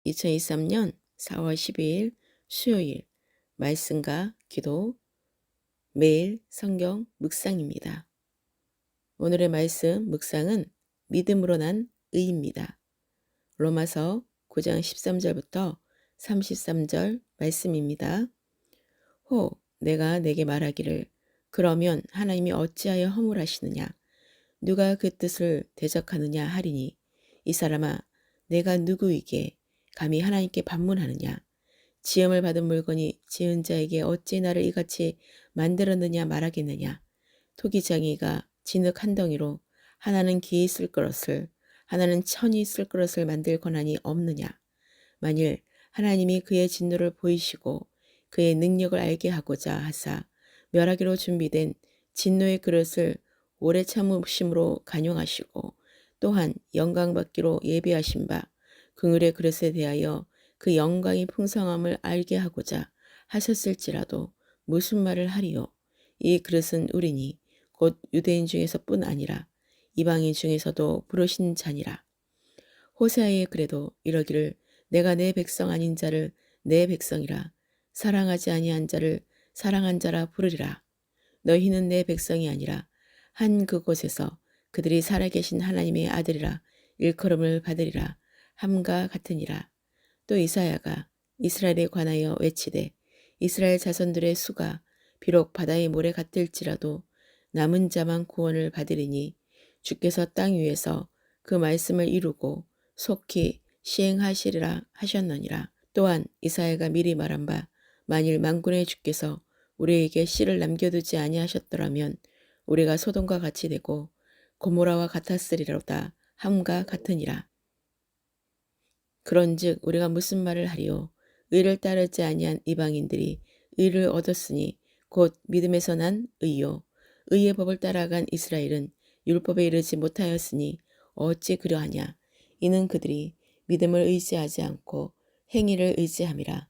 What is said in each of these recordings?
2023년 4월 12일 수요일 말씀과 기도 매일 성경 묵상입니다. 오늘의 말씀 묵상은 믿음으로 난 의입니다. 로마서 9장 13절부터 33절 말씀입니다. 내가 내게 말하기를 그러면 하나님이 어찌하여 허물하시느냐 누가 그 뜻을 대적하느냐 하리니 이 사람아 내가 누구이게 감히 하나님께 반문하느냐 지음을 받은 물건이 지은 자에게 어찌 나를 이같이 만들었느냐 말하겠느냐 토기장이가 진흙 한 덩이로 하나는 기이 쓸 것을 하나는 천이 쓸 것을 만들 권한이 없느냐 만일 하나님이 그의 진노를 보이시고 그의 능력을 알게 하고자 하사 멸하기로 준비된 진노의 그릇을 오래 참으심으로 간용하시고 또한 영광받기로 예비하신 바 긍휼의 그릇에 대하여 그 영광이 풍성함을 알게 하고자 하셨을지라도 무슨 말을 하리요. 이 그릇은 우리니 곧 유대인 중에서뿐 아니라 이방인 중에서도 부르신 자니라. 호세아의 그래도 이러기를 내가 내 백성 아닌 자를 내 백성이라 사랑하지 아니한 자를 사랑한 자라 부르리라. 너희는 내 백성이 아니라 한 그곳에서 그들이 살아계신 하나님의 아들이라 일컬음을 받으리라 함과 같으니라. 또 이사야가 이스라엘에 관하여 외치되 이스라엘 자손들의 수가 비록 바다의 모래 같을지라도 남은 자만 구원을 받으리니 주께서 땅 위에서 그 말씀을 이루고 속히 시행하시리라 하셨느니라. 또한 이사야가 미리 말한 바 만일 만군의 주께서 우리에게 씨를 남겨두지 아니하셨더라면 우리가 소돔과 같이 되고 고모라와 같았으리로다 함과 같으니라. 그런즉 우리가 무슨 말을 하리요 의를 따르지 아니한 이방인들이 의를 얻었으니 곧 믿음에서 난 의요 의의 법을 따라간 이스라엘은 율법에 이르지 못하였으니 어찌 그러하냐 이는 그들이 믿음을 의지하지 않고 행위를 의지함이라.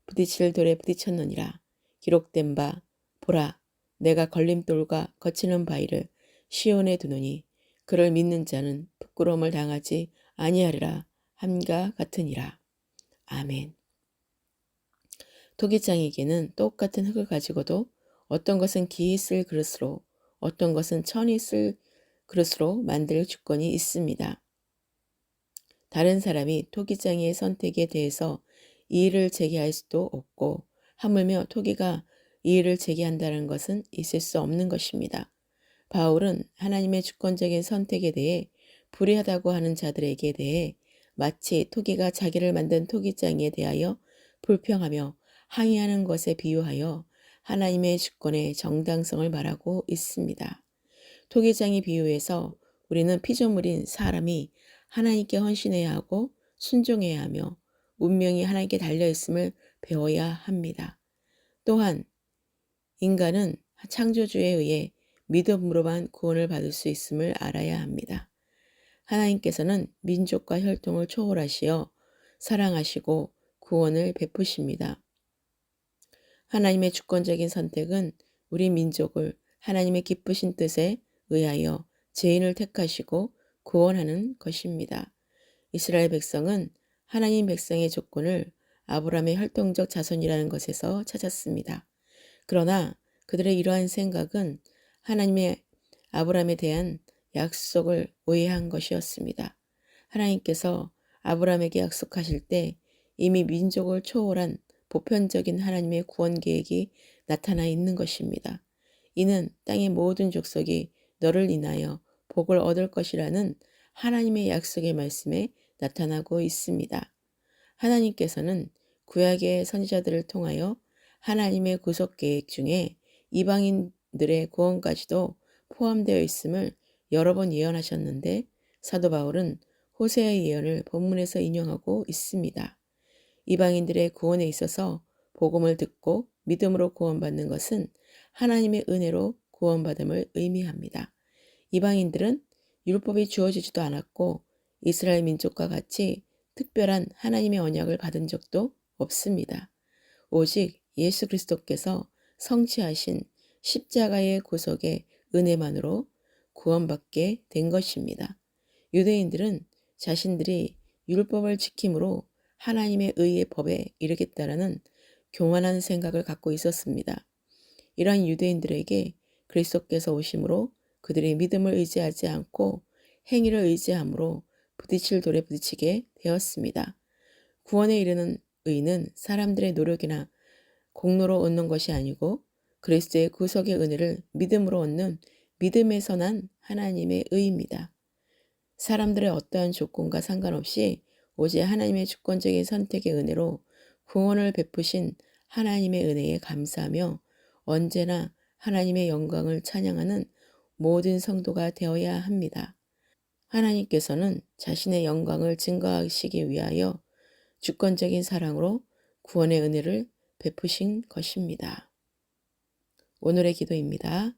부딪힐 돌에 부딪혔느니라. 기록된 바 보라 내가 걸림돌과 거치는 바위를 시온에 두노니 그를 믿는 자는 부끄러움을 당하지 아니하리라 함과 같으니라. 아멘. 토기장에게는 똑같은 흙을 가지고도 어떤 것은 기이 쓸 그릇으로 어떤 것은 천이 쓸 그릇으로 만들 주권이 있습니다. 다른 사람이 토기장의 선택에 대해서 이의를 제기할 수도 없고 하물며 토기가 이의를 제기한다는 것은 있을 수 없는 것입니다. 바울은 하나님의 주권적인 선택에 대해 불의하다고 하는 자들에게 대해 마치 토기가 자기를 만든 토기장에 대하여 불평하며 항의하는 것에 비유하여 하나님의 주권의 정당성을 말하고 있습니다. 토기장의 비유에서 우리는 피조물인 사람이 하나님께 헌신해야 하고 순종해야 하며 운명이 하나님께 달려있음을 배워야 합니다. 또한 인간은 창조주에 의해 믿음으로만 구원을 받을 수 있음을 알아야 합니다. 하나님께서는 민족과 혈통을 초월하시어 사랑하시고 구원을 베푸십니다. 하나님의 주권적인 선택은 우리 민족을 하나님의 기쁘신 뜻에 의하여 죄인을 택하시고 구원하는 것입니다. 이스라엘 백성은 하나님 백성의 조건을 아브라함의 혈통적 자손이라는 것에서 찾았습니다. 그러나 그들의 이러한 생각은 하나님의 아브라함에 대한 약속을 오해한 것이었습니다. 하나님께서 아브라함에게 약속하실 때 이미 민족을 초월한 보편적인 하나님의 구원 계획이 나타나 있는 것입니다. 이는 땅의 모든 족속이 너를 인하여 복을 얻을 것이라는 하나님의 약속의 말씀에 나타나고 있습니다. 하나님께서는 구약의 선지자들을 통하여 하나님의 구속 계획 중에 이방인들의 구원까지도 포함되어 있음을 여러 번 예언하셨는데 사도 바울은 호세아의 예언을 본문에서 인용하고 있습니다. 이방인들의 구원에 있어서 복음을 듣고 믿음으로 구원받는 것은 하나님의 은혜로 구원받음을 의미합니다. 이방인들은 율법이 주어지지도 않았고 이스라엘 민족과 같이 특별한 하나님의 언약을 받은 적도 없습니다. 오직 예수 그리스도께서 성취하신 십자가의 구속의 은혜만으로 구원받게 된 것입니다. 유대인들은 자신들이 율법을 지킴으로 하나님의 의의 법에 이르겠다라는 교만한 생각을 갖고 있었습니다. 이러한 유대인들에게 그리스도께서 오심으로 그들의 믿음을 의지하지 않고 행위를 의지함으로 부딪힐 돌에 부딪히게 되었습니다. 구원에 이르는 의는 사람들의 노력이나 공로로 얻는 것이 아니고 그리스도의 구속의 은혜를 믿음으로 얻는 믿음에서 난 하나님의 의입니다. 사람들의 어떠한 조건과 상관없이 오직 하나님의 주권적인 선택의 은혜로 구원을 베푸신 하나님의 은혜에 감사하며 언제나 하나님의 영광을 찬양하는 모든 성도가 되어야 합니다. 하나님께서는 자신의 영광을 증거하시기 위하여 주권적인 사랑으로 구원의 은혜를 베푸신 것입니다. 오늘의 기도입니다.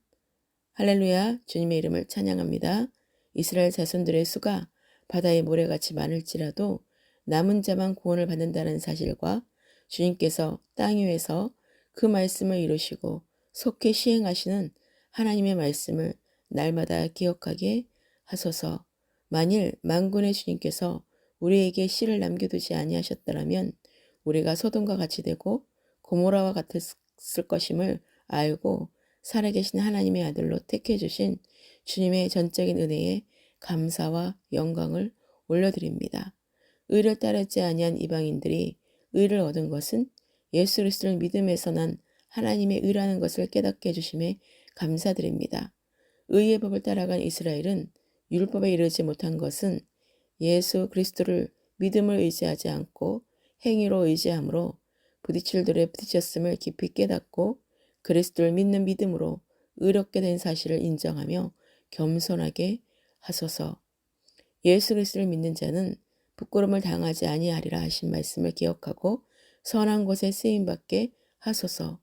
할렐루야, 주님의 이름을 찬양합니다. 이스라엘 자손들의 수가 바다의 모래같이 많을지라도 남은 자만 구원을 받는다는 사실과 주님께서 땅 위에서 그 말씀을 이루시고 속히 시행하시는 하나님의 말씀을 날마다 기억하게 하소서. 만일 만군의 주님께서 우리에게 씨를 남겨두지 아니하셨더라면 우리가 소돔과 같이 되고 고모라와 같았을 것임을 알고 살아계신 하나님의 아들로 택해 주신 주님의 전적인 은혜에 감사와 영광을 올려드립니다. 의를 따르지 아니한 이방인들이 의를 얻은 것은 예수 그리스도를 믿음에서 난 하나님의 의라는 것을 깨닫게 해주심에 감사드립니다. 의의 법을 따라간 이스라엘은 율법에 이르지 못한 것은 예수 그리스도를 믿음을 의지하지 않고 행위로 의지함으로 부딪힐 돌에 부딪혔음을 깊이 깨닫고 그리스도를 믿는 믿음으로 의롭게 된 사실을 인정하며 겸손하게 하소서. 예수 그리스도를 믿는 자는 부끄러움을 당하지 아니하리라 하신 말씀을 기억하고 선한 곳에 쓰임받게 하소서.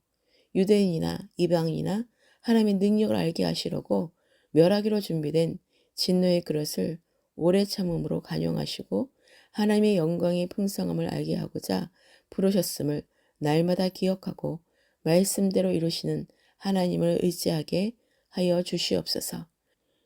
유대인이나 이방인이나 하나님의 능력을 알게 하시려고 멸하기로 준비된 진노의 그릇을 오래 참음으로 간용하시고 하나님의 영광의 풍성함을 알게 하고자 부르셨음을 날마다 기억하고 말씀대로 이루시는 하나님을 의지하게 하여 주시옵소서.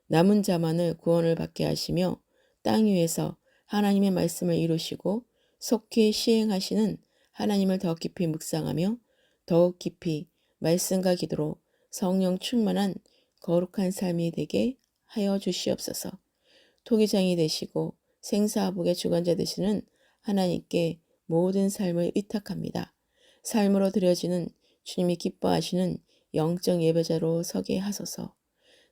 남은 자만을 구원을 받게 하시며 땅 위에서 하나님의 말씀을 이루시고 속히 시행하시는 하나님을 더 깊이 묵상하며 더욱 깊이 말씀과 기도로 성령 충만한 거룩한 삶이 되게 하여 주시옵소서. 토기장이 되시고 생사화복의 주관자 되시는 하나님께 모든 삶을 위탁합니다. 삶으로 드려지는 주님이 기뻐하시는 영적 예배자로 서게 하소서.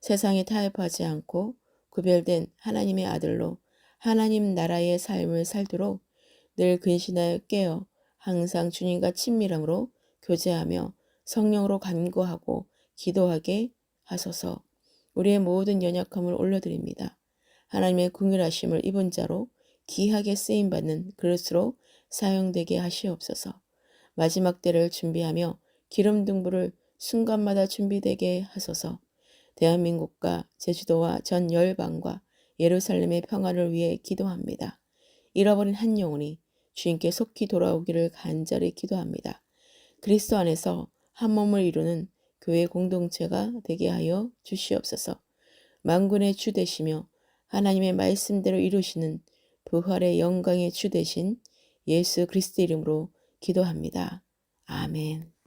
세상에 타협하지 않고 구별된 하나님의 아들로 하나님 나라의 삶을 살도록 늘 근신하여 깨어 항상 주님과 친밀함으로 교제하며 성령으로 간구하고 기도하게 하소서. 우리의 모든 연약함을 올려드립니다. 하나님의 긍휼하심을 입은 자로 귀하게 쓰임받는 그릇으로 사용되게 하시옵소서. 마지막 때를 준비하며 기름 등불을 순간마다 준비되게 하소서. 대한민국과 제주도와 전 열방과 예루살렘의 평화를 위해 기도합니다. 잃어버린 한 영혼이 주님께 속히 돌아오기를 간절히 기도합니다. 그리스도 안에서 한 몸을 이루는 교회 공동체가 되게 하여 주시옵소서. 만군의 주 되시며 하나님의 말씀대로 이루시는 부활의 영광의 주 되신 예수 그리스도 이름으로 기도합니다. 아멘.